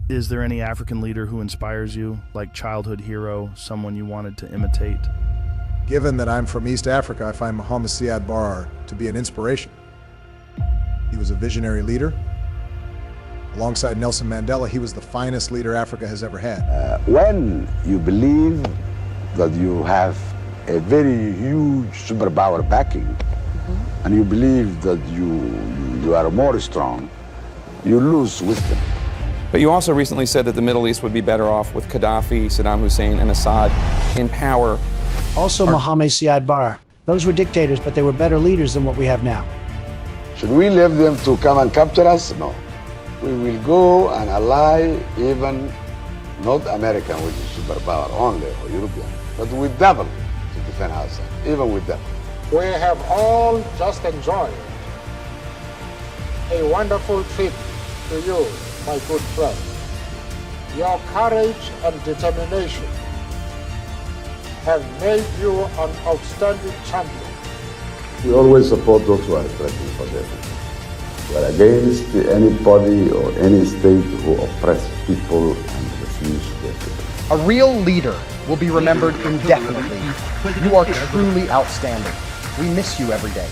Is there any African leader who inspires you, like childhood hero, someone you wanted to imitate? Given that I'm from East Africa, I find Mohammed Barre to be an inspiration. He was a visionary leader. Alongside Nelson Mandela, he was the finest leader Africa has ever had. When you believe that you have a very huge superpower backing, and you believe that you are more strong, you lose wisdom. But you also recently said that the Middle East would be better off with Gaddafi, Saddam Hussein, and Assad in power. Also Mohammed Barre. Those were dictators, but they were better leaders than what we have now. Should we leave them to come and capture us? No. We will go and ally even not American, which is superpower only, or European, but with devil to defend ourselves, even with them. We have all just enjoyed a wonderful trip to you, my good friend. Your courage and determination have made you an outstanding champion. We always support those who are fighting for them. We are against anybody or any state who oppress people and refuse their freedom. A real leader will be remembered indefinitely. You are truly outstanding. We miss you every day.